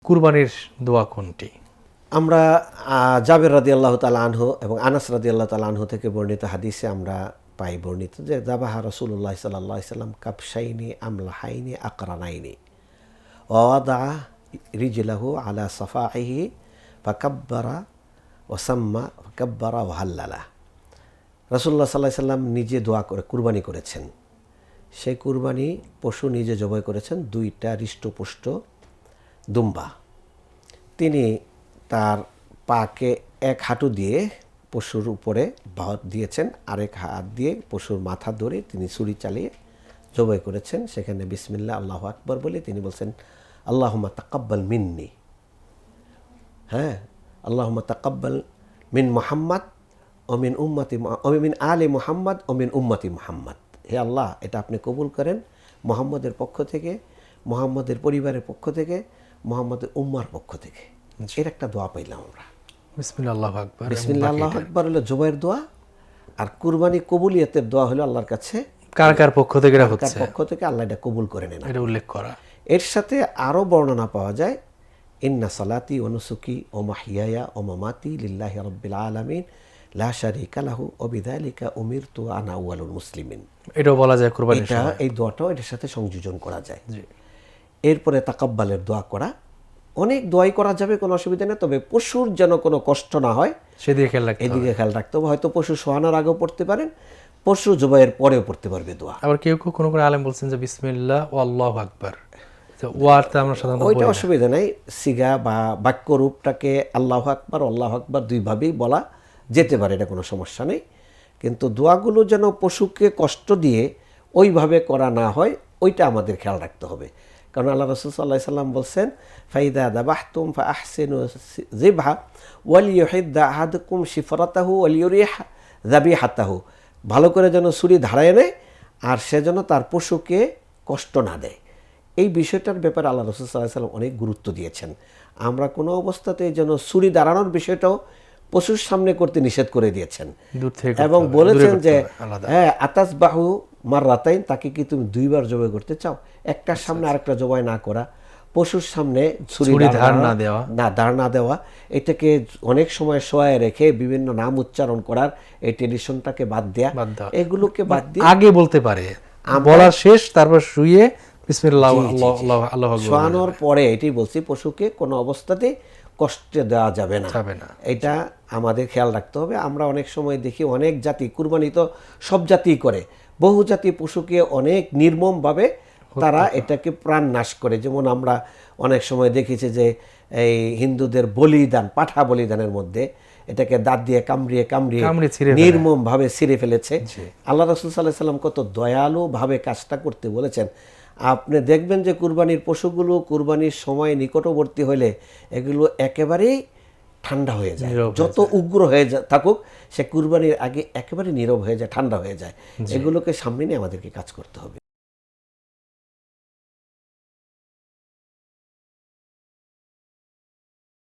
কুরবানির দোয়া কোনটি? আমরা জাবের রাদিয়াল্লাহু তাআলা আনহু এবং আনাস রাদিয়াল্লাহু তাআলা আনহু থেকে বর্ণিত হাদিসে আমরা পাই বর্ণিত যে যাবাহা রাসূলুল্লাহ সাল্লাল্লাহু আলাইহি সাল্লাম কাবশাইনি আমলাহাইনি আকরানাইনি ওয়া ওয়াদা রিজলাহু আলা সাফাহিহি ফাকাব্বারা ওয়া সাম্মা ফাকাব্বারা ওয়া হাল্লালা। রাসূলুল্লাহ সাল্লাল্লাহু আলাইহি সাল্লাম নিজে দোয়া করে কুরবানি করেছেন। সেই কুরবানি পশু নিজে জবাই করেছেন, 2টা হৃষ্টপুষ্ট দুম্বা। তিনি তার পাকে এক হাঁটু দিয়ে পশুর উপরে ভাত দিয়েছেন, আরেক হাত দিয়ে পশুর মাথা ধরে তিনি ছুরি চালিয়ে জবাই করেছেন। সেখানে বিসমিল্লাহ আল্লাহু আকবার বলে তিনি বলছেন আল্লাহুম্মা তাকাব্বাল মিন্নি, হ্যাঁ, আল্লাহুম্মা তাকাব্বাল মিন মুহাম্মদ ও মিন উম্মতি ও মিন আলি মুহাম্মদ ও মিন উম্মতি মুহাম্মদ। হে আল্লাহ, এটা আপনি কবুল করেন মুহাম্মদের পক্ষ থেকে, মুহাম্মদের পরিবারের পক্ষ থেকে, মুহাম্মদের উম্মার পক্ষ থেকে। এর একটা দোয়া পাইলাম আমরা, বিসমিল্লাহ আল্লাহু আকবার। বিসমিল্লাহ আল্লাহু আকবার হলো জবাইয়ের দোয়া, আর কুরবানি কবুলিয়তের দোয়া হলো আল্লাহর কাছে কার পক্ষ থেকে এটা হচ্ছে, পক্ষ থেকে আল্লাহ এটা কবুল করে নেন, এটা উল্লেখ করা। এর সাথে আরো বর্ণনা পাওয়া যায় ইন্না সালাতি ওয়া নুসুকি ওয়া মাহইয়ায়া ওয়া মামাতি লিল্লাহি রাব্বিল আলামিন লা শারীকা লাহু ওয়া বিযালিকা উমিরতু আনা আউয়ালুল মুসলিমিন। এটাও বলা যায় কুরবানির এটা সময়। এই দোয়াটাও এটার সাথে সংযোজন করা যায়। জি। এরপরে তাকাব্বালের দোয়া করা, অনেক দোয়াই করা যাবে, কোনো অসুবিধা নেই, তবে পশুর যেন কোনো কষ্ট না হয় সেদিকে খেয়াল রাখতে হবে। এদিকে খেয়াল রাখতে হবে। হয়তো পশু সোহানোর আগেও পড়তে পারেন, পশু জবাইয়ের পরেও পড়তে পারবে দোয়া। আবার কেউ কেউ কোনো আলেম বলছেন যে বিসমিল্লাহ ও আল্লাহু আকবার, তো ওয়ারটা আমরা সাধারণত ওইটা বলি না। অসুবিধা নাই, সিগা বা বাক্যরূপটাকে আল্লাহু আকবার আল্লাহু আকবার দুইভাবেই বলা যেতে পারে, এটা কোনো সমস্যা নেই। কিন্তু দোয়াগুলো যেন পশুকে কষ্ট দিয়ে ওইভাবে করা না হয়, ওইটা আমাদের খেয়াল রাখতে হবে। কারণ আল্লাহ রাসূল সাল্লাল্লাহু আলাইহি সাল্লাম বলছেন ফাইদা দাবাহতুম ফাআহসিনু যিবহা ওয়ালিয়ুহিদ্দা আহাদুকুম শিফরাতাহু ওয়ালিয়ুরিহ যাবিহাতাহু। ভালো করে যেন ছুরি ধারায় নেয়, আর সে যেন তার পশুকে কষ্ট না দেয়। এই বিষয়টার ব্যাপারে আল্লাহ রাসূল সাল্লাল্লাহু আলাইহি সাল্লাম অনেক গুরুত্ব দিয়েছেন। আমরা কোনো অবস্থাতেই যেন ছুরি দাঁড়ানোর বিষয়টাও পশুর সামনে করতে নিষেধ করে দিয়েছেন দূর থেকে এবং করতে হবে, বলেছেন দূরে করতে যে হবে, আলাদা। হ্যাঁ আতাসবাহু মাররাতাইন, তাকে কি তুমি 2বার জবাই করতে চাও? একটার সামনে আরেকটা জবাই না করা, পশুর সামনে ছুরি ধার না দেওয়া, দাঁড় না দেওয়া, এটাকে অনেক সময় শোয়ায় রেখে বিভিন্ন নাম উচ্চারণ করার, এই ট্রেডিশনটাকে বাদ দেওয়া, এগুলোকে বাদ দিয়ে আগে বলতে পারে, বলার শেষ তারপর শুয়ে বিসমিল্লাহ আল্লাহু আকবার শোয়ানোর পরে এটাই বলছি, পশুকে কোনো অবস্থাতে কষ্ট দেওয়া যাবে না। এটা আমাদের খেয়াল রাখতে হবে। আমরা অনেক সময় দেখি অনেক জাতি, কুরবানি তো সব জাতিই করে, বহু জাতি পশুকে অনেক নির্মমভাবে তারা এটাকে প্রাণ নাশ করে। যেমন আমরা অনেক সময় দেখেছি যে এই হিন্দুদের বলিদান, পাঠা বলিদানের মধ্যে এটাকে দাঁত দিয়ে কামড়িয়ে নির্মমভাবে ছিঁড়ে ফেলেছে। আল্লাহ রাসূল সাল্লাল্লাহু আলাইহি সাল্লাম কত দয়ালুভাবে কাজটা করতে বলেছেন। আপনি দেখবেন যে কুরবানির পশুগুলো কুরবানির সময় নিকটবর্তী হলে এগুলো একেবারেই ঠান্ডা হয়ে যায়, যত উগ্র হয়ে থাকুক সে কুরবানির আগে একেবারে নীরব হয়ে যায়, ঠান্ডা হয়ে যায়। এগুলোকে সামনে নিয়ে আমাদেরকে কাজ করতে হবে।